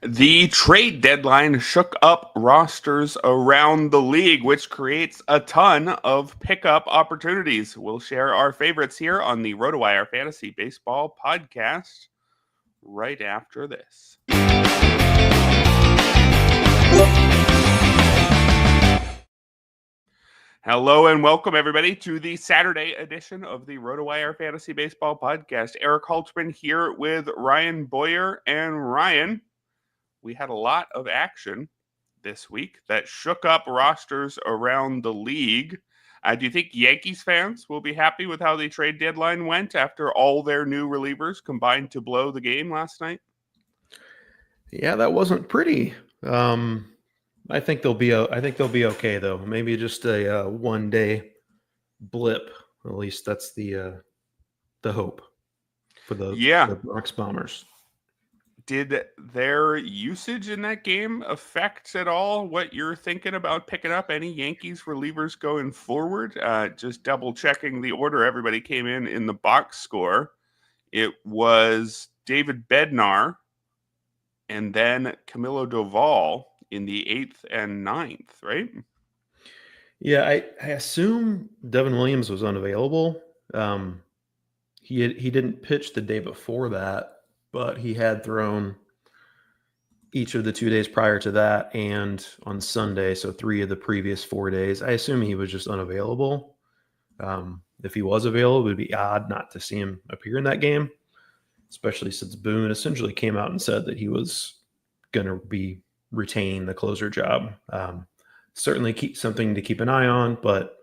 The trade deadline shook up rosters around the league, which creates a ton of pickup opportunities. We'll share our favorites here on the RotoWire Fantasy Baseball podcast right after this. Hello and welcome, everybody, to the Saturday edition of the RotoWire Fantasy Baseball podcast. Erik Halterman here with Ryan Boyer. And Ryan, we had a lot of action this week that shook up rosters around the league. Do you think Yankees fans will be happy with how the trade deadline went after all their new relievers combined to blow the game last night? Yeah, that wasn't pretty. I think they'll be okay though. Maybe just a one-day blip. At least that's the hope for the Bronx Bombers. Did their usage in that game affect at all what you're thinking about picking up any Yankees relievers going forward? Just double checking the order everybody came in the box score. It was David Bednar and then Camilo Doval in the 8th and 9th, right? Yeah, I assume Devin Williams was unavailable. He didn't pitch the day before that, but he had thrown each of the 2 days prior to that and on Sunday, so 3 of the previous 4 days. I assume he was just unavailable. If he was available, it would be odd not to see him appear in that game, especially since Boone essentially came out and said that he was going to be retaining the closer job. Certainly something to keep an eye on, but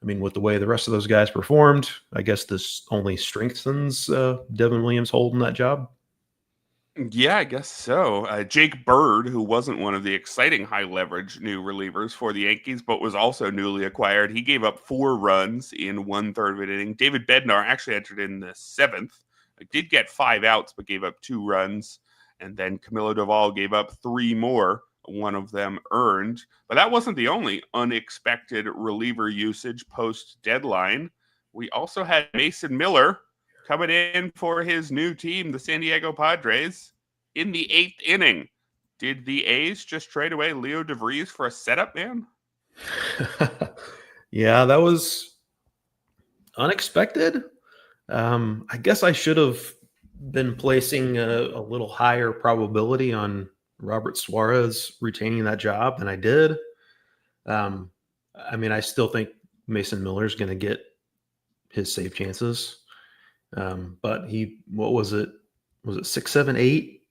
I mean, with the way the rest of those guys performed, I guess this only strengthens Devin Williams holding that job. Yeah, I guess so. Jake Bird, who wasn't one of the exciting high-leverage new relievers for the Yankees, but was also newly acquired, he gave up 4 runs in 1/3 of an inning. David Bednar actually entered in the 7th. He did get 5 outs, but gave up 2 runs. And then Camilo Doval gave up 3 more, one of them earned. But that wasn't the only unexpected reliever usage post-deadline. We also had Mason Miller coming in for his new team, the San Diego Padres, in the 8th inning. Did the A's just trade away Leo DeVries for a setup man? Yeah, that was unexpected. I guess I should have been placing a little higher probability on Robert Suarez retaining that job than I did. I mean, I still think Mason Miller is going to get his save chances. But what was it? Was it 6, 7, 8?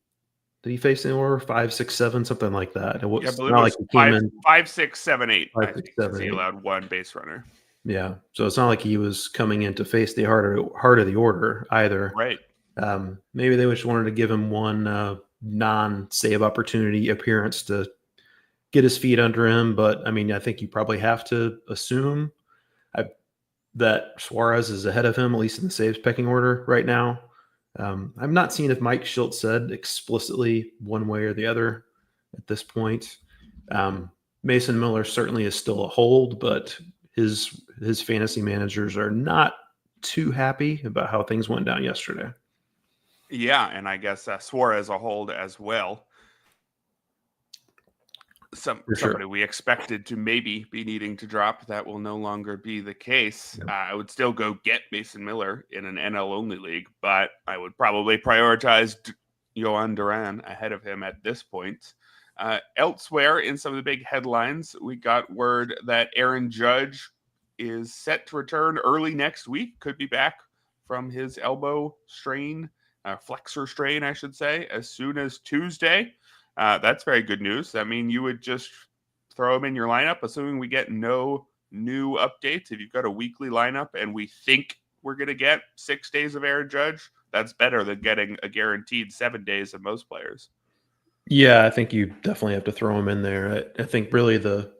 Did he face in order 5, 6, 7, something like that? It was, yeah, I believe it was like 5, 6, 7, 8. 5, 6, 7, he allowed 1 base runner. Yeah, so it's not like he was coming in to face the heart of the order either. Right. Maybe they just wanted to give him one non-save opportunity appearance to get his feet under him. But I mean, I think you probably have to assume that Suarez is ahead of him, at least in the saves pecking order right now. I've not seen if Mike Shildt said explicitly one way or the other at this point. Mason Miller certainly is still a hold, but his fantasy managers are not too happy about how things went down yesterday. Yeah, and I guess Suarez a hold as well. Somebody we expected to maybe be needing to drop, that will no longer be the case. Yep. I would still go get Mason Miller in an NL-only league, but I would probably prioritize Yohan Duran ahead of him at this point. Elsewhere, in some of the big headlines, we got word that Aaron Judge is set to return early next week, could be back from his elbow strain, flexor strain, I should say, as soon as Tuesday. That's very good news. I mean, you would just throw him in your lineup, assuming we get no new updates. If you've got a weekly lineup and we think we're going to get 6 days of Aaron Judge, that's better than getting a guaranteed 7 days of most players. Yeah, I think you definitely have to throw him in there. I think really the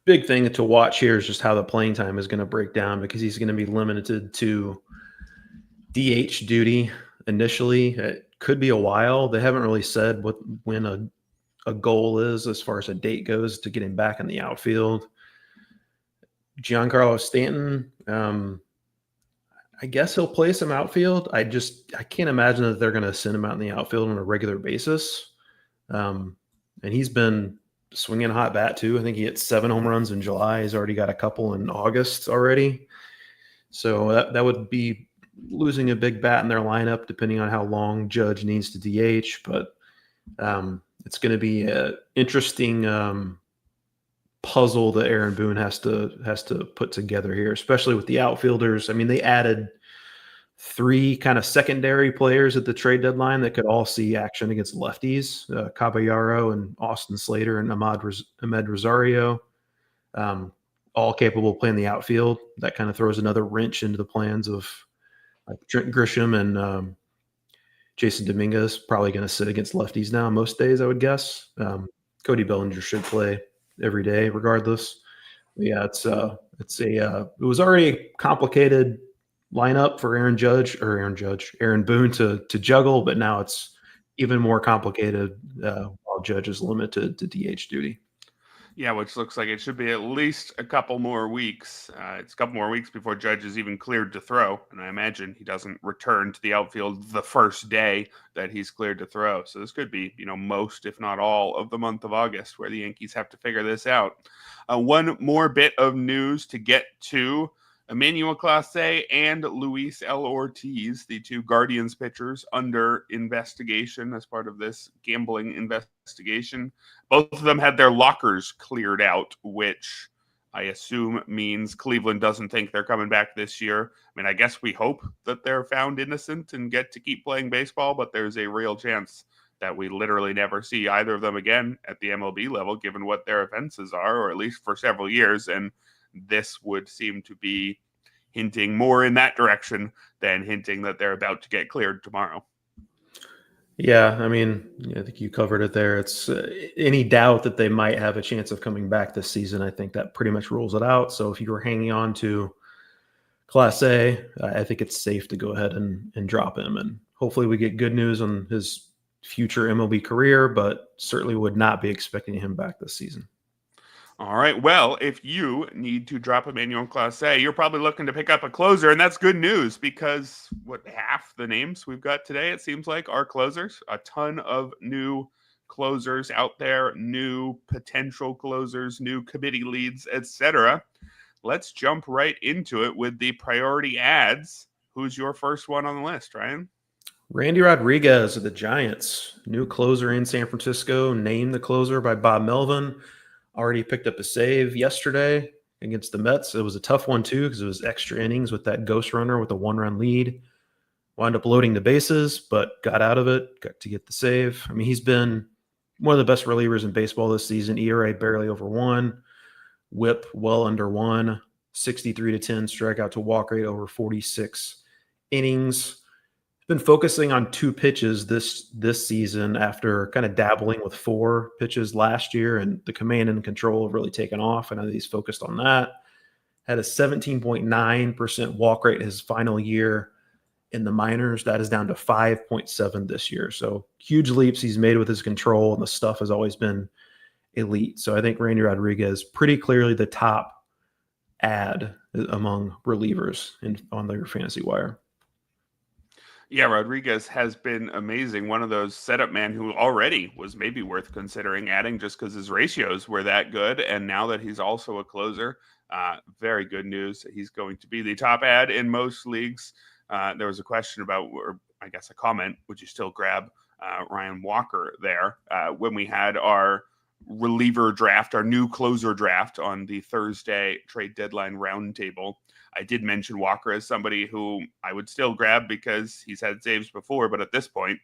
big thing to watch here is just how the playing time is going to break down, because he's going to be limited to DH duty initially. It could be a while. They haven't really said when a goal is as far as a date goes to get him back in the outfield. Giancarlo Stanton, I guess he'll play some outfield. I can't imagine that they're going to send him out in the outfield on a regular basis. And he's been swinging a hot bat too. I think he hit 7 home runs in July. He's already got a couple in August already. So that would be losing a big bat in their lineup, depending on how long Judge needs to DH. But it's going to be an interesting puzzle that Aaron Boone has to put together here, especially with the outfielders. I mean, they added 3 kind of secondary players at the trade deadline that could all see action against lefties, Caballero and Austin Slater and Ahmed Rosario, all capable of playing the outfield. That kind of throws another wrench into the plans of like Trent Grisham and Jason Dominguez, probably going to sit against lefties now most days, I would guess. Cody Bellinger should play every day regardless. But yeah, it was already a complicated lineup for Aaron Boone to juggle, but now it's even more complicated while Judge is limited to DH duty. Yeah, which looks like it should be at least a couple more weeks. It's a couple more weeks before Judge is even cleared to throw, and I imagine he doesn't return to the outfield the first day that he's cleared to throw. So this could be, most, if not all, of the month of August where the Yankees have to figure this out. One more bit of news to get to. Emmanuel Clase and Luis L. Ortiz, the 2 Guardians pitchers under investigation as part of this gambling investigation. Both of them had their lockers cleared out, which I assume means Cleveland doesn't think they're coming back this year. I mean, I guess we hope that they're found innocent and get to keep playing baseball, but there's a real chance that we literally never see either of them again at the MLB level, given what their offenses are, or at least for several years. And this would seem to be hinting more in that direction than hinting that they're about to get cleared tomorrow. Yeah, I mean, I think you covered it there. It's any doubt that they might have a chance of coming back this season, I think that pretty much rules it out. So if you were hanging on to Clase, I think it's safe to go ahead and drop him. And hopefully we get good news on his future MLB career, but certainly would not be expecting him back this season. All right. Well, if you need to drop Emmanuel Clase, you're probably looking to pick up a closer, and that's good news because half the names we've got today, it seems like, are closers. A ton of new closers out there, new potential closers, new committee leads, etc. Let's jump right into it with the priority ads. Who's your first one on the list, Ryan? Randy Rodriguez of the Giants, new closer in San Francisco, named the closer by Bob Melvin. Already picked up a save yesterday against the Mets. It was a tough one too because it was extra innings with that ghost runner with a 1-run lead. Wound up loading the bases, but got out of it, got to get the save. I mean, he's been one of the best relievers in baseball this season. ERA barely over 1, WHIP well under 1, 63-10 strikeout to walk rate over 46 innings. Been focusing on 2 pitches this season after kind of dabbling with 4 pitches last year, and the command and control have really taken off. I know he's focused on that. Had a 17.9% walk rate his final year in the minors. That is down to 5.7 this year. So huge leaps he's made with his control, and the stuff has always been elite. So I think Randy Rodriguez pretty clearly the top ad among relievers on their fantasy wire. Yeah, Rodriguez has been amazing. One of those setup men who already was maybe worth considering adding just because his ratios were that good. And now that he's also a closer, very good news. He's going to be the top ad in most leagues. There was a question about, or I guess a comment, would you still grab Ryan Walker there? When we had our reliever draft, our new closer draft on the Thursday trade deadline roundtable, I did mention Walker as somebody who I would still grab because he's had saves before. But at this point,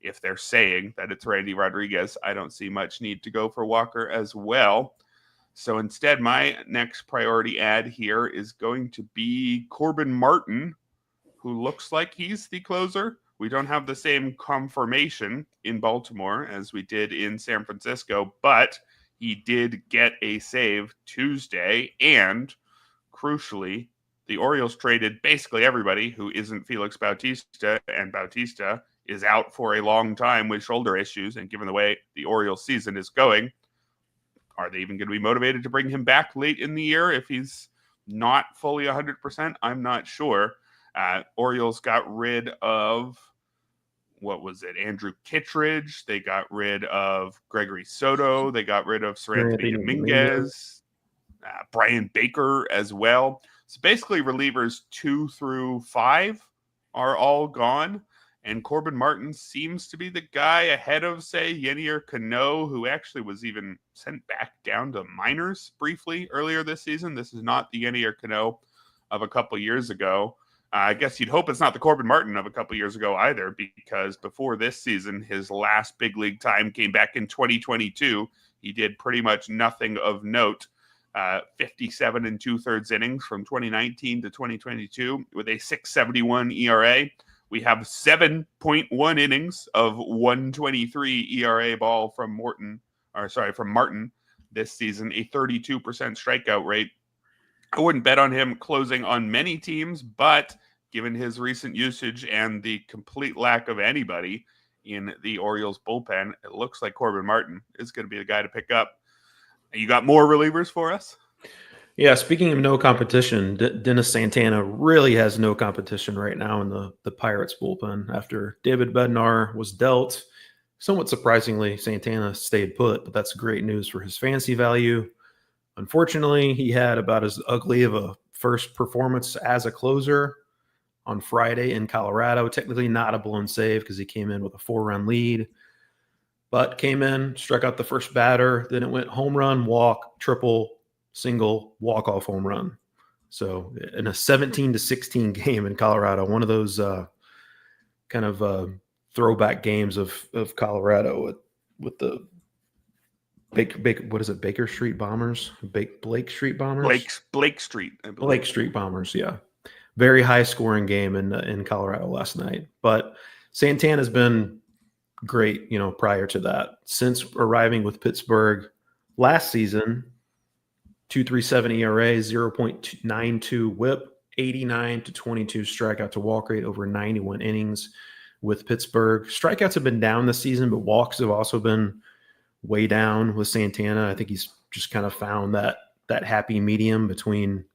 if they're saying that it's Randy Rodriguez, I don't see much need to go for Walker as well. So instead, my next priority ad here is going to be Corbin Martin, who looks like he's the closer. We don't have the same confirmation in Baltimore as we did in San Francisco, but he did get a save Tuesday, and crucially, the Orioles traded basically everybody who isn't Felix Bautista, and Bautista is out for a long time with shoulder issues. And given the way the Orioles season is going, are they even going to be motivated to bring him back late in the year if he's not fully 100%? I'm not sure. Orioles got rid of what was it? Andrew Kittredge. They got rid of Gregory Soto. They got rid of Seranthony Dominguez. Brian Baker as well. So basically relievers 2 through 5 are all gone. And Corbin Martin seems to be the guy ahead of, say, Yennier Cano, who actually was even sent back down to minors briefly earlier this season. This is not the Yennier Cano of a couple years ago. I guess you'd hope it's not the Corbin Martin of a couple years ago either, because before this season, his last big league time came back in 2022. He did pretty much nothing of note. 57 and 2/3 innings from 2019 to 2022 with a 6.71 ERA. We have 7.1 innings of 1.23 ERA ball from Martin this season, a 32% strikeout rate. I wouldn't bet on him closing on many teams, but given his recent usage and the complete lack of anybody in the Orioles bullpen, it looks like Corbin Martin is going to be the guy to pick up. You got more relievers for us? Yeah, speaking of no competition, Dennis Santana really has no competition right now in the Pirates bullpen. After David Bednar was dealt, somewhat surprisingly, Santana stayed put, but that's great news for his fantasy value. Unfortunately, he had about as ugly of a first performance as a closer on Friday in Colorado. Technically not a blown save because he came in with a 4-run lead, but came in, struck out the first batter. Then it went home run, walk, triple, single, walk-off home run. So in a 17-16 game in Colorado, one of those kind of throwback games of Colorado with the what is it? Baker Street Bombers? Blake Street Bombers? Blake Street. I believe. Blake Street Bombers, yeah. Very high-scoring game in Colorado last night. But Santana's been great, prior to that. Since arriving with Pittsburgh last season, 2.37 ERA, 0.92 WHIP, 89 to 22 strikeout to walk rate over 91 innings with Pittsburgh. Strikeouts have been down this season, but walks have also been way down with Santana. I think he's just kind of found that happy medium between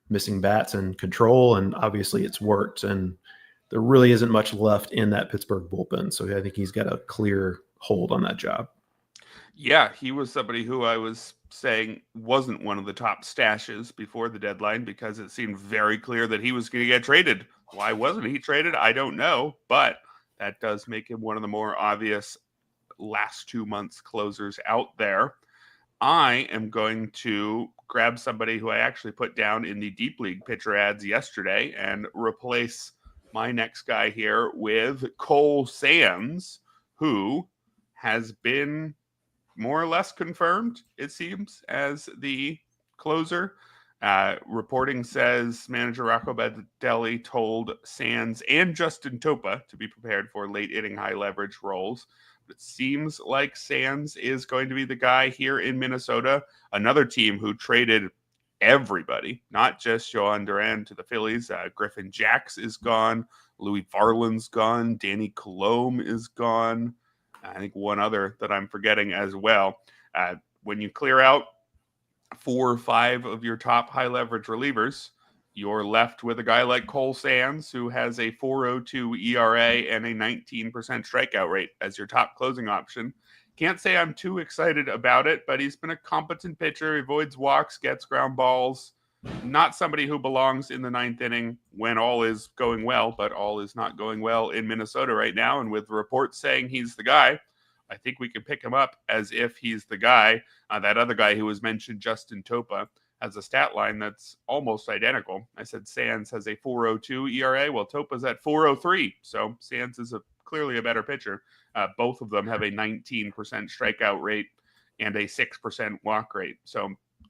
missing bats and control, and obviously it's worked. And there really isn't much left in that Pittsburgh bullpen, so I think he's got a clear hold on that job. Yeah, he was somebody who I was saying wasn't one of the top stashes before the deadline because it seemed very clear that he was going to get traded. Why wasn't he traded? I don't know, but that does make him one of the more obvious last 2 months closers out there. I am going to grab somebody who I actually put down in the deep league pitcher ads yesterday and replace my next guy here with Cole Sands, who has been more or less confirmed, it seems, as the closer. Reporting says manager Rocco Baldelli told Sands and Justin Topa to be prepared for late inning high leverage roles. It seems like Sands is going to be the guy here in Minnesota. Another team who traded everybody, not just Johan Duran to the Phillies. Griffin Jacks is gone. Louis Varland's gone. Danny Colome is gone. I think one other that I'm forgetting as well. When you clear out 4 or 5 of your top high leverage relievers, you're left with a guy like Cole Sands, who has a 4.02 ERA and a 19% strikeout rate as your top closing option. Can't say I'm too excited about it, but he's been a competent pitcher. He avoids walks, gets ground balls. Not somebody who belongs in the 9th inning when all is going well, but all is not going well in Minnesota right now. And with reports saying he's the guy, I think we can pick him up as if he's the guy. That other guy who was mentioned, Justin Topa, has a stat line that's almost identical. I said Sands has a 4.02 ERA. Well, Topa's at 4.03. So Sands is clearly a better pitcher. Both of them have a 19% strikeout rate and a 6% walk rate.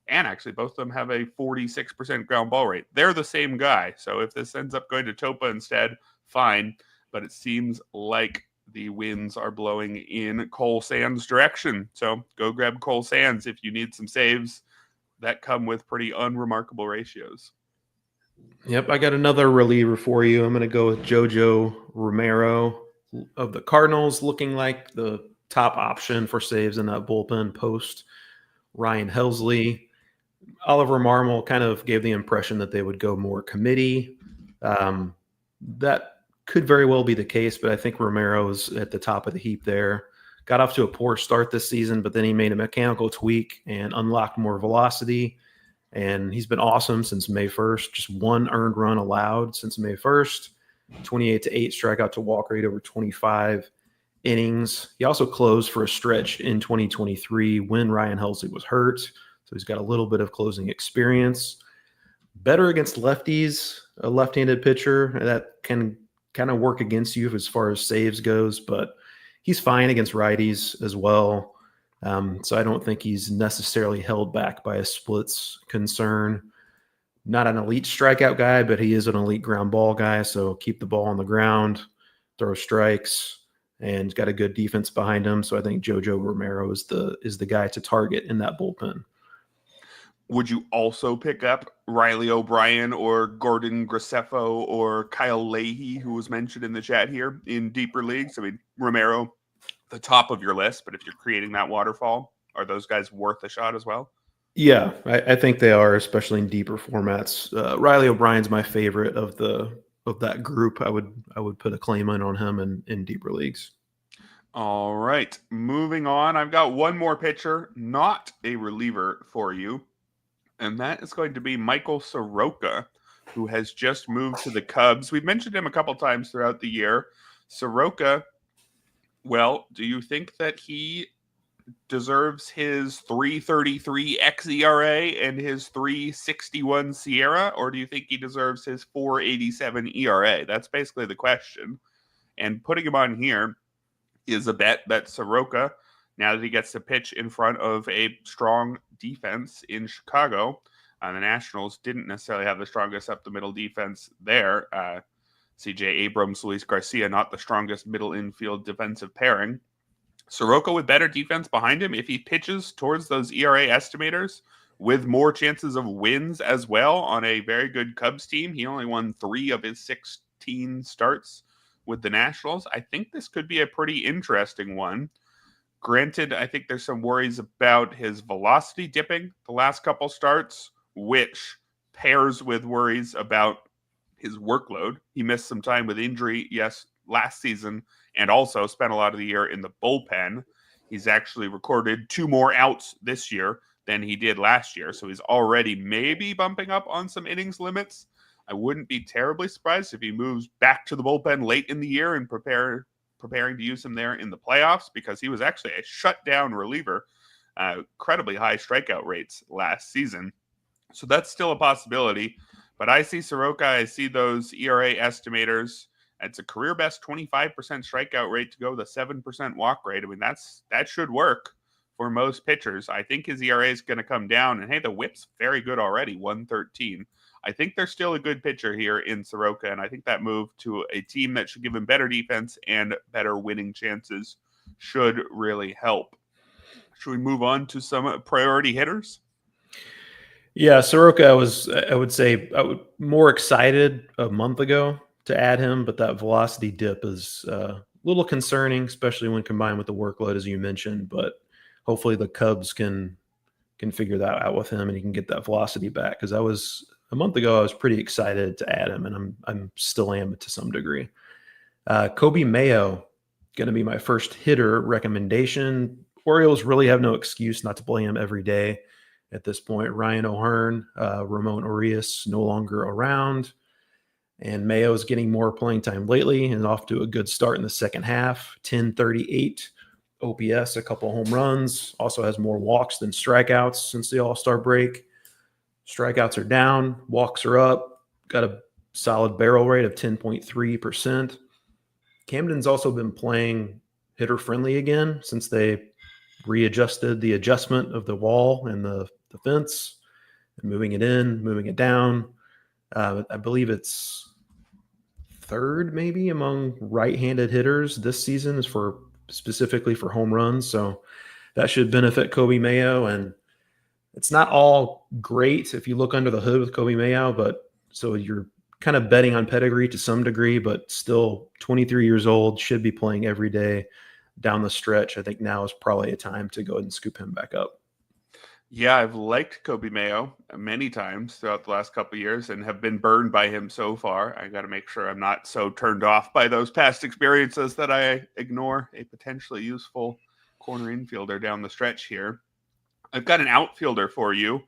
And actually, both of them have a 46% ground ball rate. They're the same guy. So if this ends up going to Topa instead, fine. But it seems like the winds are blowing in Cole Sands' direction. So go grab Cole Sands if you need some saves that come with pretty unremarkable ratios. Yep, I got another reliever for you. I'm going to go with Jojo Romero of the Cardinals, looking like the top option for saves in that bullpen post Ryan Helsley. Oliver Marmol kind of gave the impression that they would go more committee. That could very well be the case, but I think Romero's at the top of the heap there. Got off to a poor start this season, but then he made a mechanical tweak and unlocked more velocity. And he's been awesome since May 1st. Just one earned run allowed since May 1st. 28-8 strikeout to walk rate over 25 innings. He also closed for a stretch in 2023 when Ryan Helsley was hurt. So he's got a little bit of closing experience. Better against lefties, a left-handed pitcher. That can kind of work against you as far as saves goes, but he's fine against righties as well. So I don't think he's necessarily held back by a splits concern. Not an elite strikeout guy, but he is an elite ground ball guy. So keep the ball on the ground, throw strikes, and got a good defense behind him. So I think Jojo Romero is the guy to target in that bullpen. Would you also pick up Riley O'Brien or Gordon Graceffo or Kyle Leahy, who was mentioned in the chat here, in deeper leagues? I mean, Romero, the top of your list, but if you're creating that waterfall, are those guys worth a shot as well? Yeah, I think they are, especially in deeper formats. Riley O'Brien's my favorite of that group. I would put a claim on him in deeper leagues. All right, moving on. I've got one more pitcher, not a reliever for you, and that is going to be Michael Sarroa, who has just moved to the Cubs. We've mentioned him a couple times throughout the year. Sarroa, well, do you think that he deserves his 3.33 xERA and his 3.61 SIERA, or do you think he deserves his 4.87 ERA? That's basically the question. And putting him on here is a bet that Sarroa, now that he gets to pitch in front of a strong defense in Chicago, the Nationals didn't necessarily have the strongest up-the-middle defense there. CJ Abrams, Luis Garcia, not the strongest middle infield defensive pairing. Sarroa with better defense behind him, if he pitches towards those ERA estimators with more chances of wins as well on a very good Cubs team. He only won 3 of his 16 starts with the Nationals. I think this could be a pretty interesting one. Granted, I think there's some worries about his velocity dipping the last couple starts, which pairs with worries about his workload. He missed some time with injury, yes, last season, and also spent a lot of the year in the bullpen. He's actually recorded 2 more outs this year than he did last year, so he's already maybe bumping up on some innings limits. I wouldn't be terribly surprised if he moves back to the bullpen late in the year and preparing to use him there in the playoffs, because he was actually a shutdown reliever, incredibly high strikeout rates last season. So that's still a possibility. But I see Sarroa, I see those ERA estimators. It's a career best 25% strikeout rate to go the 7% walk rate. I mean, that should work for most pitchers. I think his ERA is going to come down. And hey, the whip's very good already, 113. I think there's still a good pitcher here in Sarroa, and I think that move to a team that should give him better defense and better winning chances should really help. Should we move on to some priority hitters? Yeah, Sarroa, I would say more excited a month ago to add him, but that velocity dip is a little concerning, especially when combined with the workload, as you mentioned. But hopefully the Cubs can figure that out with him and he can get that velocity back. Because a month ago, I was pretty excited to add him, and I'm still am to some degree. Kobe Mayo, going to be my first hitter recommendation. Orioles really have no excuse not to play him every day at this point. Ryan O'Hearn, Ramon Urias no longer around, and Mayo is getting more playing time lately and off to a good start in the second half. 1038 OPS, a couple home runs. Also has more walks than strikeouts since the All-Star break. Strikeouts are down, walks are up, got a solid barrel rate of 10.3%. Camden's also been playing hitter-friendly again since they readjusted the adjustment of the wall and the fence, and moving it in, moving it down. I believe it's third maybe among right-handed hitters this season is specifically for home runs. So that should benefit Kobe Mayo, and it's not all great if you look under the hood with Kobe Mayo, but so you're kind of betting on pedigree to some degree, but still 23 years old, should be playing every day down the stretch. I think now is probably a time to go ahead and scoop him back up. Yeah, I've liked Kobe Mayo many times throughout the last couple of years and have been burned by him so far. I got to make sure I'm not so turned off by those past experiences that I ignore a potentially useful corner infielder down the stretch here. I've got an outfielder for you,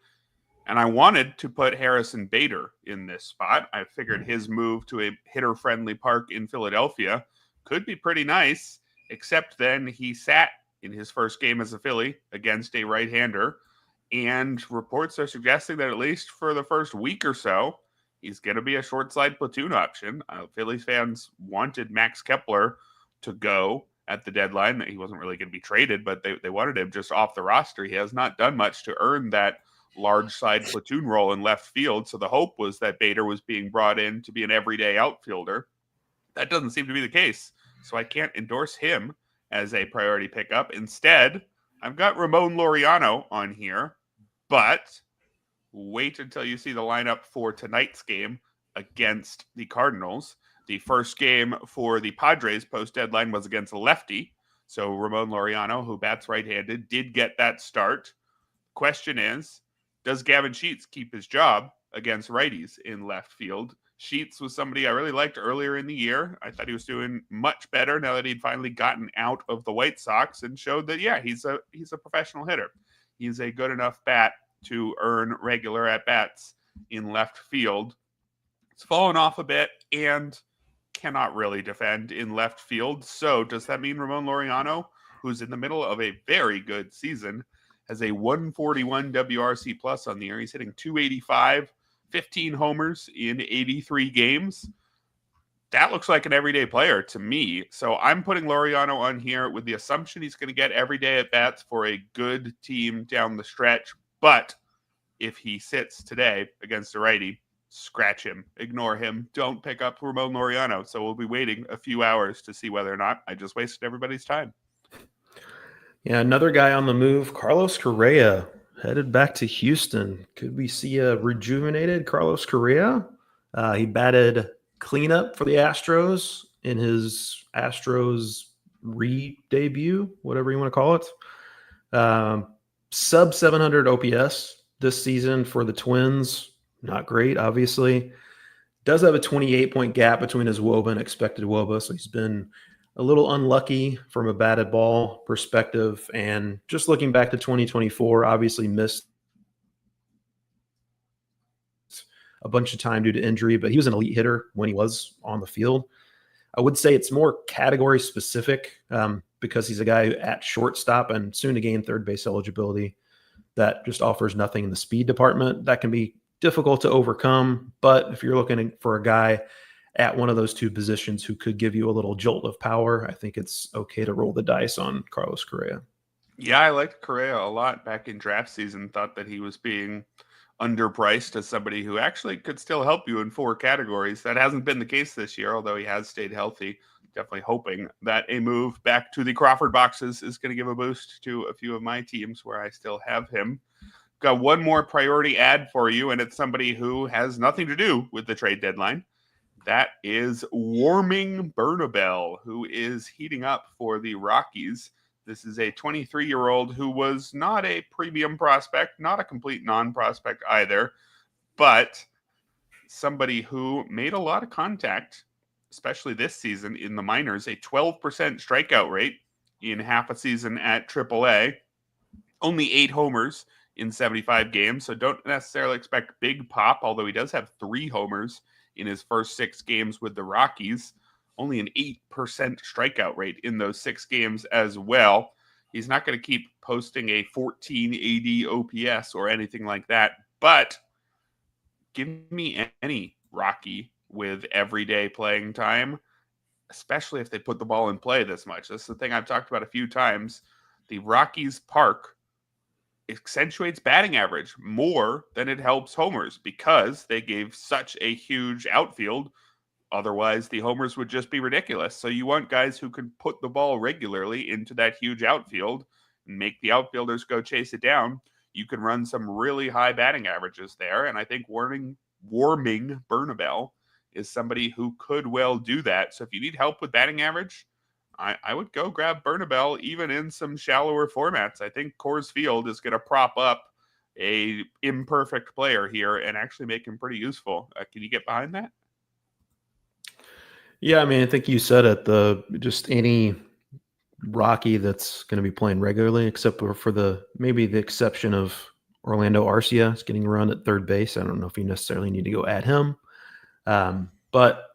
and I wanted to put Harrison Bader in this spot. I figured his move to a hitter-friendly park in Philadelphia could be pretty nice, except then he sat in his first game as a Philly against a right-hander, and reports are suggesting that at least for the first week or so, he's going to be a short side platoon option. Phillies fans wanted Max Kepler to go at the deadline. He wasn't really going to be traded, but they wanted him just off the roster. He has not done much to earn that large side platoon role in left field. So the hope was that Bader was being brought in to be an everyday outfielder. That doesn't seem to be the case. So I can't endorse him as a priority pickup. Instead, I've got Ramon Laureano on here, but wait until you see the lineup for tonight's game against the Cardinals. The first game for the Padres post-deadline was against a lefty. So Ramon Laureano, who bats right-handed, did get that start. Question is, does Gavin Sheets keep his job against righties in left field? Sheets was somebody I really liked earlier in the year. I thought he was doing much better now that he'd finally gotten out of the White Sox and showed that, yeah, he's a professional hitter. He's a good enough bat to earn regular at-bats in left field. It's fallen off a bit and cannot really defend in left field. So does that mean Ramon Laureano, who's in the middle of a very good season, has a 141 WRC plus on the year? He's hitting 285, 15 homers in 83 games. That looks like an everyday player to me. So I'm putting Laureano on here with the assumption he's going to get everyday at bats for a good team down the stretch. But if he sits today against a righty, scratch him, ignore him, don't pick up Ramon Laureano. So we'll be waiting a few hours to see whether or not I just wasted everybody's time. Yeah, another guy on the move, Carlos Correa, headed back to Houston. Could we see a rejuvenated Carlos Correa? He batted cleanup for the Astros in his Astros re-debut, whatever you want to call it. Sub 700 OPS this season for the Twins. Not great, obviously. Does have a 28-point gap between his WOBA and expected WOBA, so he's been a little unlucky from a batted ball perspective. And just looking back to 2024, obviously missed a bunch of time due to injury, but he was an elite hitter when he was on the field. I would say it's more category specific because he's a guy at shortstop and soon to gain third base eligibility that just offers nothing in the speed department. That can be difficult to overcome, but if you're looking for a guy at one of those two positions who could give you a little jolt of power, I think it's okay to roll the dice on Carlos Correa. Yeah, I liked Correa a lot back in draft season. Thought that he was being underpriced as somebody who actually could still help you in 4 categories. That hasn't been the case this year, although he has stayed healthy. Definitely hoping that a move back to the Crawford boxes is going to give a boost to a few of my teams where I still have him. Got one more priority ad for you, and it's somebody who has nothing to do with the trade deadline. That is Warming Bernabel, who is heating up for the Rockies. This is a 23-year-old who was not a premium prospect, not a complete non-prospect either, but somebody who made a lot of contact, especially this season in the minors, a 12% strikeout rate in half a season at AAA, only 8 homers in 75 games, so don't necessarily expect big pop, although he does have 3 homers in his first 6 games with the Rockies. Only an 8% strikeout rate in those 6 games as well. He's not going to keep posting a 1480 OPS or anything like that, but give me any Rocky with everyday playing time, especially if they put the ball in play this much. This is the thing I've talked about a few times. The Rockies park accentuates batting average more than it helps homers because they gave such a huge outfield. Otherwise, the homers would just be ridiculous. So you want guys who can put the ball regularly into that huge outfield and make the outfielders go chase it down. You can run some really high batting averages there. And I think Warming Bernabel is somebody who could well do that. So if you need help with batting average, I would go grab Bernabel even in some shallower formats. I think Coors Field is going to prop up a imperfect player here and actually make him pretty useful. Can you get behind that? Yeah, I mean, I think you said it. Just any Rocky that's going to be playing regularly, except for maybe the exception of Orlando Arcia is getting run at third base. I don't know if you necessarily need to go at him, but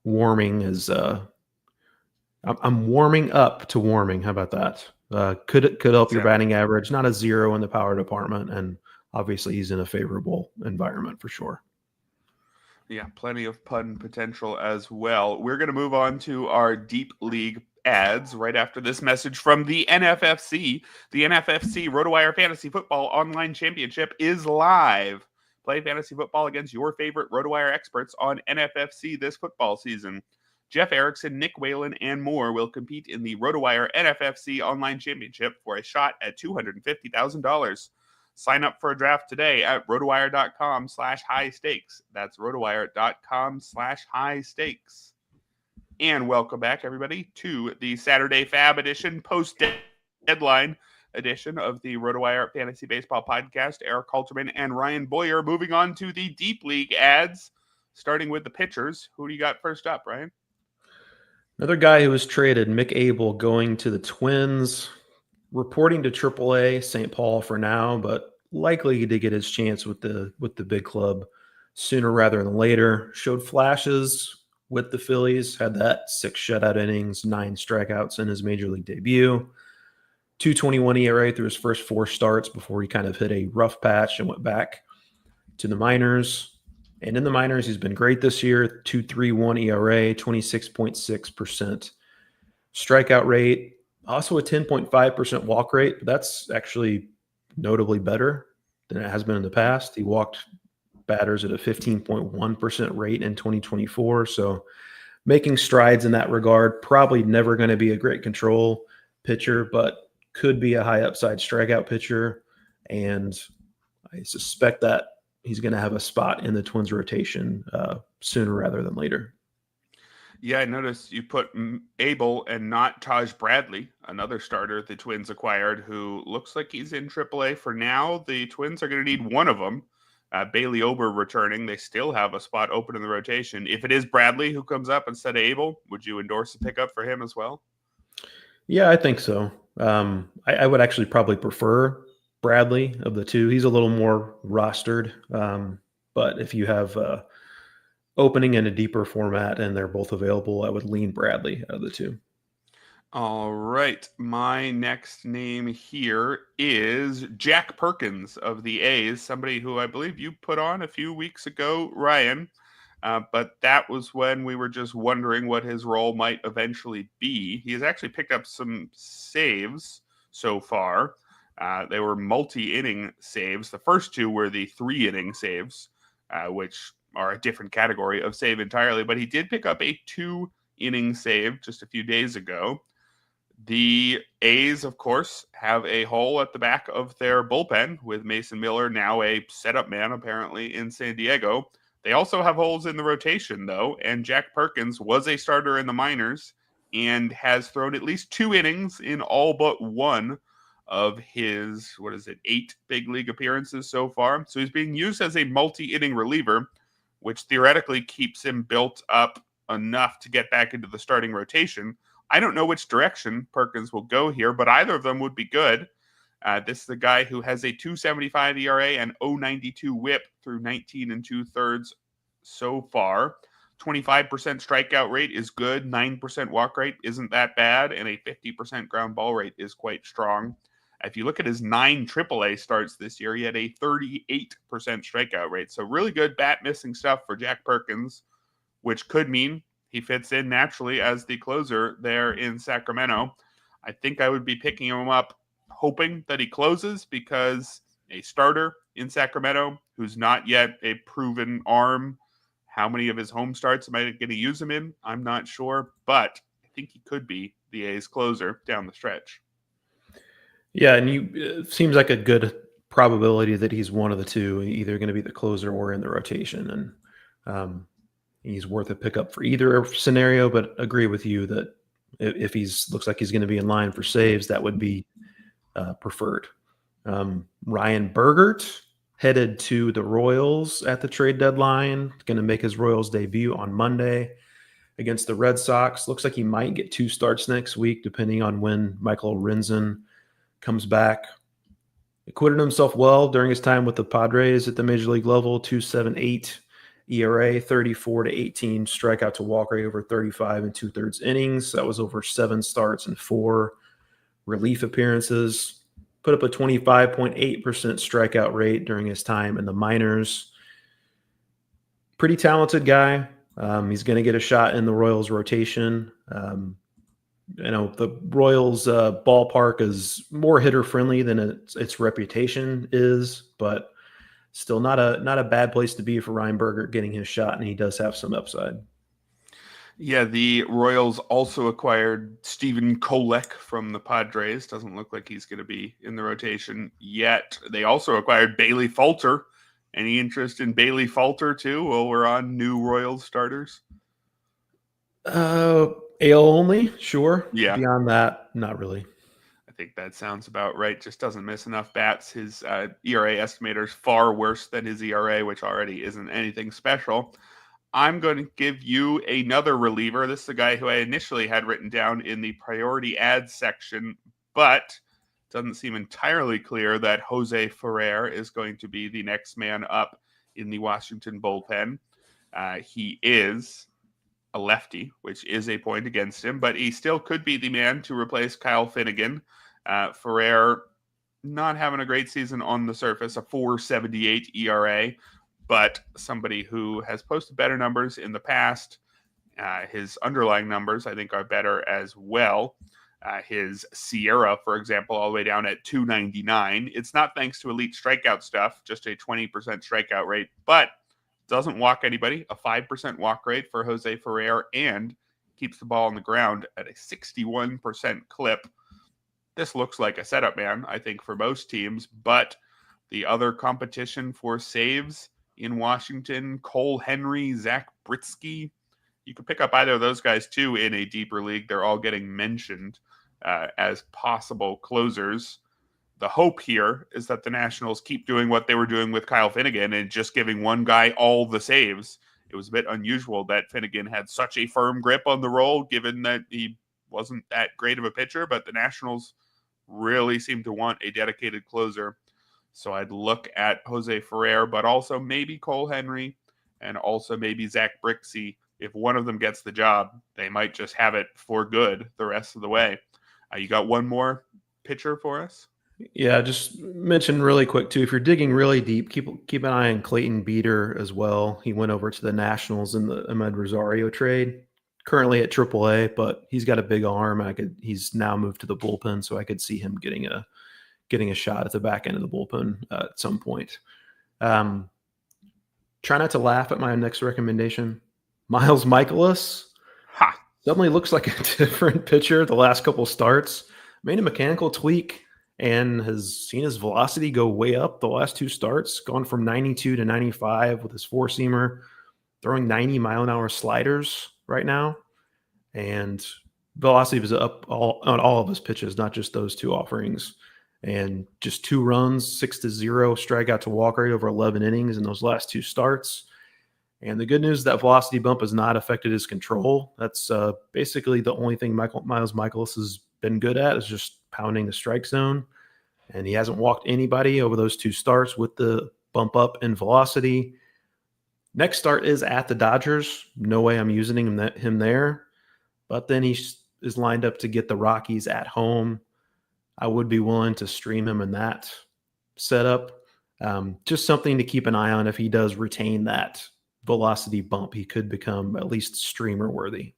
warming is. I'm warming up to warming. How about that? Could help your batting average. Not a 0 in the power department, and obviously he's in a favorable environment for sure. Yeah, plenty of pun potential as well. We're going to move on to our deep league ads right after this message from the NFFC. The NFFC RotoWire Fantasy Football Online Championship is live. Play fantasy football against your favorite RotoWire experts on NFFC this football season. Jeff Erickson, Nick Whalen, and more will compete in the RotoWire NFFC Online Championship for a shot at $250,000. Sign up for a draft today at rotowire.com/high stakes. That's rotowire.com/high stakes. And welcome back, everybody, to the Saturday Fab edition, post-deadline edition of the RotoWire Fantasy Baseball Podcast. Erik Halterman and Ryan Boyer moving on to the Deep League ads, starting with the pitchers. Who do you got first up, Ryan? Another guy who was traded, Mick Abel, going to the Twins. Reporting to AAA, St. Paul for now, but likely to get his chance with the big club sooner rather than later. Showed flashes with the Phillies, had that 6 shutout innings, 9 strikeouts in his major league debut. 2.21 ERA through his first 4 starts before he kind of hit a rough patch and went back to the minors. And in the minors, he's been great this year. 2.31 ERA, 26.6% strikeout rate. Also a 10.5% walk rate, but that's actually notably better than it has been in the past. He walked batters at a 15.1% rate in 2024. So making strides in that regard. Probably never going to be a great control pitcher, but could be a high upside strikeout pitcher. And I suspect that he's going to have a spot in the Twins rotation sooner rather than later. Yeah, I noticed you put Abel and not Taj Bradley, another starter the Twins acquired, who looks like he's in AAA for now. The Twins are going to need one of them. Bailey Ober returning. They still have a spot open in the rotation. If it is Bradley who comes up instead of Abel, would you endorse a pickup for him as well? Yeah, I think so. I would actually probably prefer Bradley of the two. He's a little more rostered. But if you have opening in a deeper format and they're both available, I would lean Bradley out of the two. All right. My next name here is Jack Perkins of the A's, somebody who I believe you put on a few weeks ago, Ryan. But that was when we were just wondering what his role might eventually be. He has actually picked up some saves so far. They were multi-inning saves. The first 2 were the 3-inning saves, which are a different category of save entirely. But he did pick up a 2-inning save just a few days ago. The A's, of course, have a hole at the back of their bullpen with Mason Miller, now a setup man, apparently, in San Diego. They also have holes in the rotation, though, and Jack Perkins was a starter in the minors and has thrown at least 2 innings in all but one of his, 8 big league appearances so far. So he's being used as a multi-inning reliever, which theoretically keeps him built up enough to get back into the starting rotation. I don't know which direction Perkins will go here, but either of them would be good. This is the guy who has a 2.75 ERA and 0.92 whip through 19 2/3 so far. 25% strikeout rate is good. 9% walk rate isn't that bad. And a 50% ground ball rate is quite strong. If you look at his 9 AAA starts this year, he had a 38% strikeout rate. So really good bat missing stuff for Jack Perkins, which could mean he fits in naturally as the closer there in Sacramento. I think I would be picking him up hoping that he closes, because a starter in Sacramento who's not yet a proven arm, how many of his home starts am I going to use him in? I'm not sure, but I think he could be the A's closer down the stretch. Yeah, and it seems like a good probability that he's one of the two, either going to be the closer or in the rotation. And he's worth a pickup for either scenario, but agree with you that if looks like he's going to be in line for saves, that would be preferred. Ryan Bergert headed to the Royals at the trade deadline. Going to make his Royals debut on Monday against the Red Sox. Looks like he might get 2 starts next week, depending on when Michael Rinzen comes back. Acquitted himself well during his time with the Padres at the major league level. 2.78 ERA, 34 to 18 strikeout to walk rate over 35 and 2/3 innings. That was over 7 starts and 4 relief appearances. Put up a 25.8% strikeout rate during his time in the minors. Pretty talented guy. He's going to get a shot in the Royals rotation. The Royals ballpark is more hitter friendly than its reputation is, but still not a bad place to be for Ryan Berger getting his shot, and he does have some upside. Yeah, the Royals also acquired Stephen Kolek from the Padres. Doesn't look like he's going to be in the rotation yet. They also acquired Bailey Falter. Any interest in Bailey Falter too? While we're on new Royals starters. AL only, sure. Yeah. Beyond that, not really. I think that sounds about right. Just doesn't miss enough bats. His ERA estimator is far worse than his ERA, which already isn't anything special. I'm going to give you another reliever. This is a guy who I initially had written down in the priority ads section, but it doesn't seem entirely clear that Jose Ferrer is going to be the next man up in the Washington bullpen. He is a lefty, which is a point against him, but he still could be the man to replace Kyle Finnegan. Ferrer not having a great season on the surface, a 4.78 ERA, but somebody who has posted better numbers in the past. His underlying numbers, I think, are better as well. His Sierra, for example, all the way down at 299. It's not thanks to elite strikeout stuff, just a 20% strikeout rate, but doesn't walk anybody, a 5% walk rate for Jose Ferrer, and keeps the ball on the ground at a 61% clip. This looks like a setup man, I think, for most teams, but the other competition for saves in Washington, Cole Henry, Zach Britsky, you could pick up either of those guys too in a deeper league. They're all getting mentioned as possible closers. The hope here is that the Nationals keep doing what they were doing with Kyle Finnegan and just giving one guy all the saves. It was a bit unusual that Finnegan had such a firm grip on the role, given that he wasn't that great of a pitcher, but the Nationals really seem to want a dedicated closer. So I'd look at Jose Ferrer, but also maybe Cole Henry and also maybe Zach Brixey. If one of them gets the job, they might just have it for good the rest of the way. You got one more pitcher for us? Yeah, just mention really quick too. If you're digging really deep, keep an eye on Clayton Beeter as well. He went over to the Nationals in the Ahmed Rosario trade. Currently at AAA, but he's got a big arm. He's now moved to the bullpen, so I could see him getting a shot at the back end of the bullpen at some point. Try not to laugh at my next recommendation. Miles Michaelis suddenly looks like a different pitcher the last couple starts. Made a mechanical tweak and has seen his velocity go way up the last 2 starts, gone from 92 to 95 with his four-seamer, throwing 90-mile-an-hour sliders right now. And velocity was up on all of his pitches, not just those 2 offerings. And just 2 runs, 6-0 strikeout to walk rate over 11 innings in those last 2 starts. And the good news is that velocity bump has not affected his control. That's basically the only thing Miles Michaelis has been good at, is just pounding the strike zone. And he hasn't walked anybody over those 2 starts with the bump up in velocity. Next start is at the Dodgers. No way I'm using him there. But then he is lined up to get the Rockies at home. I would be willing to stream him in that setup. Just something to keep an eye on. If he does retain that velocity bump, he could become at least streamer worthy.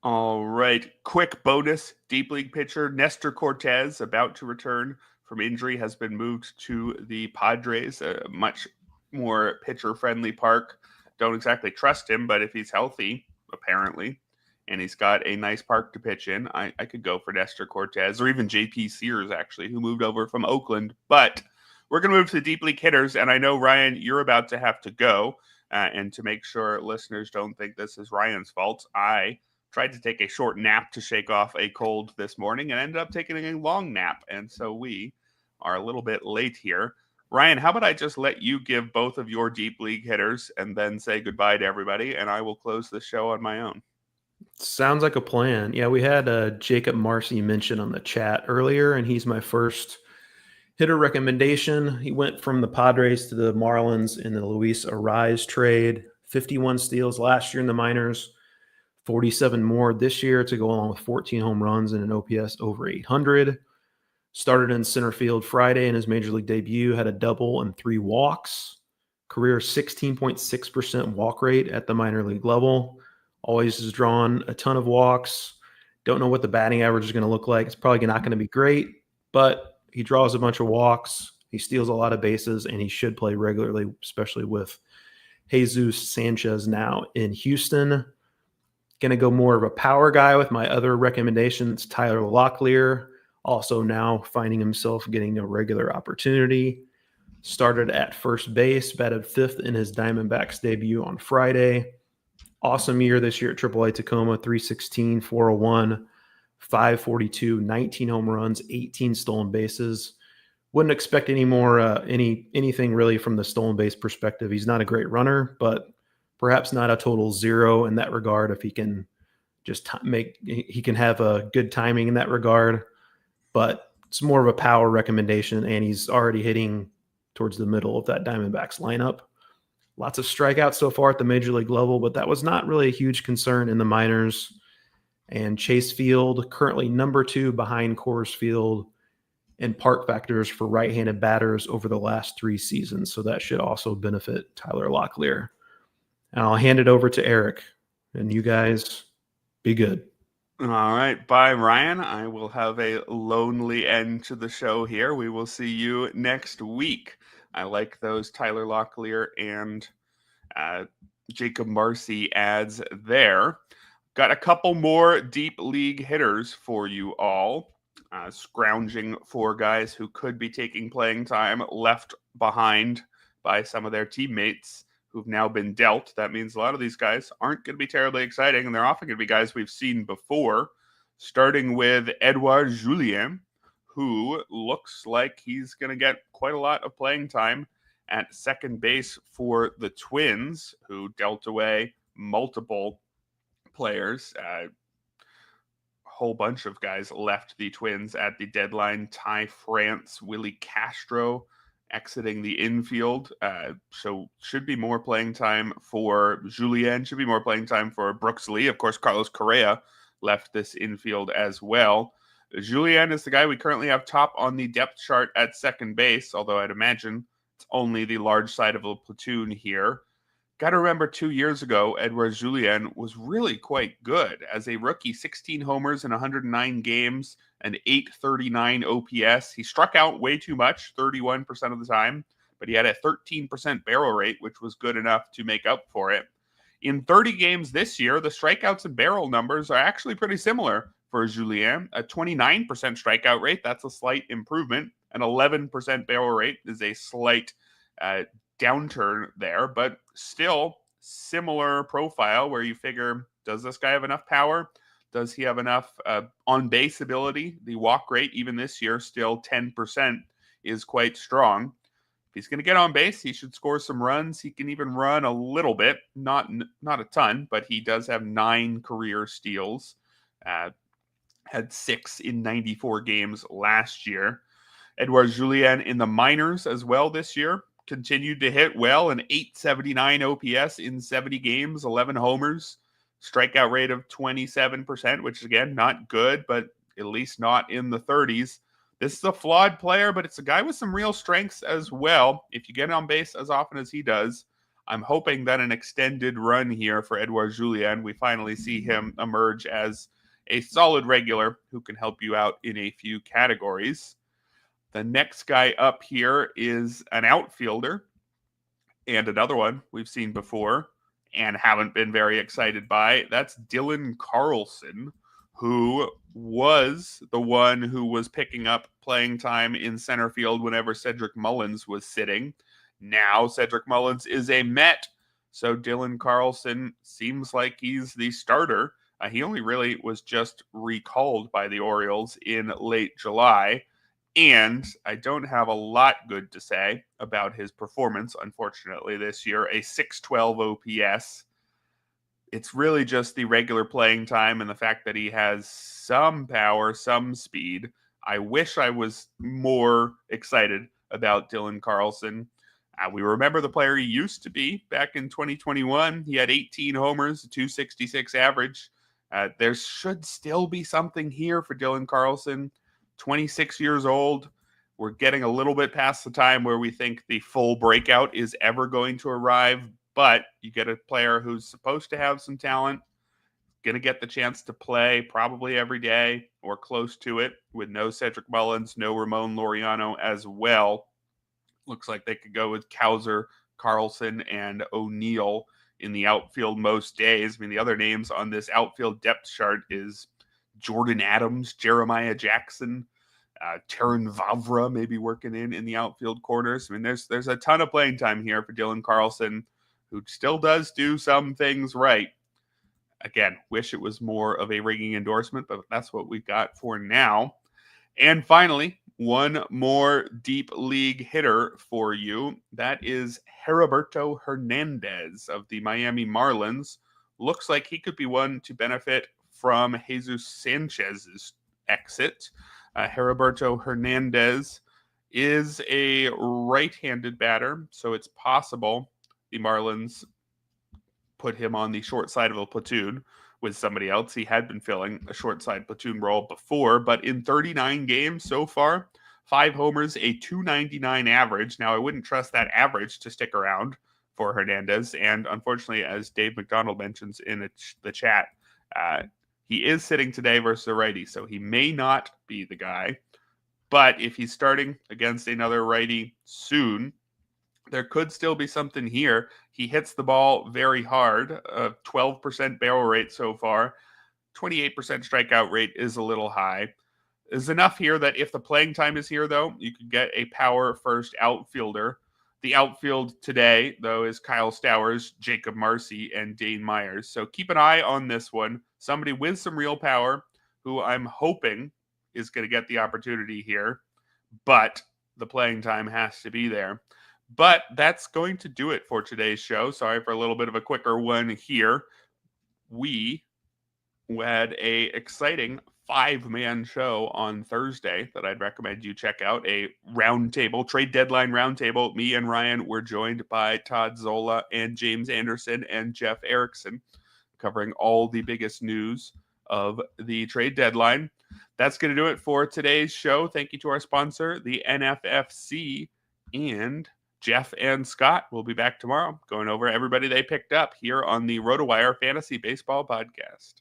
All right. Quick bonus. Deep league pitcher Nestor Cortez, about to return from injury, has been moved to the Padres, a much more pitcher-friendly park. Don't exactly trust him, but if he's healthy, apparently, and he's got a nice park to pitch in, I could go for Nestor Cortez, or even JP Sears, actually, who moved over from Oakland. But we're going to move to the deep league hitters, and I know, Ryan, you're about to have to go. And to make sure listeners don't think this is Ryan's fault, I tried to take a short nap to shake off a cold this morning and ended up taking a long nap. And so we are a little bit late here. Ryan, how about I just let you give both of your deep league hitters and then say goodbye to everybody, and I will close the show on my own. Sounds like a plan. Yeah, we had Jacob Marcy mention on the chat earlier, and he's my first hitter recommendation. He went from the Padres to the Marlins in the Luis Arraez trade. 51 steals last year in the minors, 47 more this year to go along with 14 home runs and an OPS over 800. Started in center field Friday in his major league debut, had a double and 3 walks. Career 16.6% walk rate at the minor league level. Always has drawn a ton of walks. Don't know what the batting average is going to look like. It's probably not going to be great, but he draws a bunch of walks. He steals a lot of bases, and he should play regularly, especially with Jesus Sanchez now in Houston. Going to go more of a power guy with my other recommendation. It's Tyler Locklear, also now finding himself getting a regular opportunity. Started at first base, batted 5th in his Diamondbacks debut on Friday. Awesome year this year at AAA Tacoma, 316, 401, 542, 19 home runs, 18 stolen bases. Wouldn't expect any more, anything really from the stolen base perspective. He's not a great runner, but perhaps not a total zero in that regard. If he can just he can have a good timing in that regard, but it's more of a power recommendation, and he's already hitting towards the middle of that Diamondbacks lineup. Lots of strikeouts so far at the major league level, but that was not really a huge concern in the minors. And Chase Field, currently number 2 behind Coors Field in park factors for right-handed batters over the last 3 seasons. So that should also benefit Tyler Locklear. And I'll hand it over to Erik. And you guys, be good. All right. Bye, Ryan. I will have a lonely end to the show here. We will see you next week. I like those Tyler Locklear and Jacob Marcy ads there. Got a couple more deep league hitters for you all. Scrounging for guys who could be taking playing time left behind by some of their teammates who've now been dealt. That means a lot of these guys aren't going to be terribly exciting, and they're often going to be guys we've seen before, starting with Edoir Julian, who looks like he's going to get quite a lot of playing time at second base for the Twins, who dealt away multiple players. A whole bunch of guys left the Twins at the deadline. Ty France, Willie Castro exiting the infield. So should be more playing time for Julian, should be more playing time for Brooks Lee. Of course, Carlos Correa left this infield as well. Julian is the guy we currently have top on the depth chart at second base, although I'd imagine it's only the large side of a platoon here. Got to remember 2 years ago, Edoir Julian was really quite good. As a rookie, 16 homers in 109 games, an 839 OPS. He struck out way too much, 31% of the time, but he had a 13% barrel rate, which was good enough to make up for it. In 30 games this year, the strikeouts and barrel numbers are actually pretty similar for Julian. A 29% strikeout rate, that's a slight improvement. An 11% barrel rate is a slight downturn there, but still similar profile where you figure, does this guy have enough power? Does he have enough on-base ability? The walk rate, even this year, still 10% is quite strong. If he's going to get on base, he should score some runs. He can even run a little bit, not a ton, but he does have 9 career steals. Had 6 in 94 games last year. Edoir Julian in the minors as well this year. Continued to hit well, an 879 OPS in 70 games, 11 homers, strikeout rate of 27%, which is, again, not good, but at least not in the 30s. This is a flawed player, but it's a guy with some real strengths as well. If you get on base as often as he does, I'm hoping that an extended run here for Edoir Julian, we finally see him emerge as a solid regular who can help you out in a few categories. The next guy up here is an outfielder, and another one we've seen before and haven't been very excited by. That's Dylan Carlson, who was the one who was picking up playing time in center field whenever Cedric Mullins was sitting. Now Cedric Mullins is a Met, so Dylan Carlson seems like he's the starter. He only really was just recalled by the Orioles in late July. And I don't have a lot good to say about his performance, unfortunately, this year. A 612 OPS. It's really just the regular playing time and the fact that he has some power, some speed. I wish I was more excited about Dylan Carlson. We remember the player he used to be back in 2021. He had 18 homers, a 266 average. There should still be something here for Dylan Carlson. 26 years old. We're getting a little bit past the time where we think the full breakout is ever going to arrive, but you get a player who's supposed to have some talent, going to get the chance to play probably every day or close to it with no Cedric Mullins, no Ramon Laureano as well. Looks like they could go with Cowser, Carlson, and O'Neill in the outfield most days. I mean, the other names on this outfield depth chart is Jordan Adams, Jeremiah Jackson, Terran Vavra maybe working in the outfield corners. I mean, there's a ton of playing time here for Dylan Carlson, who still does do some things right. Again, wish it was more of a ringing endorsement, but that's what we've got for now. And finally, one more deep league hitter for you. That is Heriberto Hernandez of the Miami Marlins. Looks like he could be one to benefit from Jesus Sanchez's exit. Heriberto Hernandez is a right-handed batter, so it's possible the Marlins put him on the short side of a platoon with somebody else. He had been filling a short side platoon role before, but in 39 games so far, 5 homers, a 299 average. Now, I wouldn't trust that average to stick around for Hernandez, and unfortunately, as Dave McDonald mentions in the chat, he is sitting today versus a righty, so he may not be the guy. But if he's starting against another righty soon, there could still be something here. He hits the ball very hard, a 12% barrel rate so far. 28% strikeout rate is a little high. There's enough here that if the playing time is here, though, you could get a power first outfielder. The outfield today, though, is Kyle Stowers, Jacob Marcy, and Dane Myers. So keep an eye on this one. Somebody with some real power who I'm hoping is going to get the opportunity here, but the playing time has to be there. But that's going to do it for today's show. Sorry for a little bit of a quicker one here. We had a exciting 5-man show on Thursday that I'd recommend you check out. A roundtable, trade deadline roundtable. Me and Ryan were joined by Todd Zola and James Anderson and Jeff Erickson, covering all the biggest news of the trade deadline. That's going to do it for today's show. Thank you to our sponsor, the NFFC, and Jeff and Scott will be back tomorrow going over everybody they picked up here on the RotoWire Fantasy Baseball Podcast.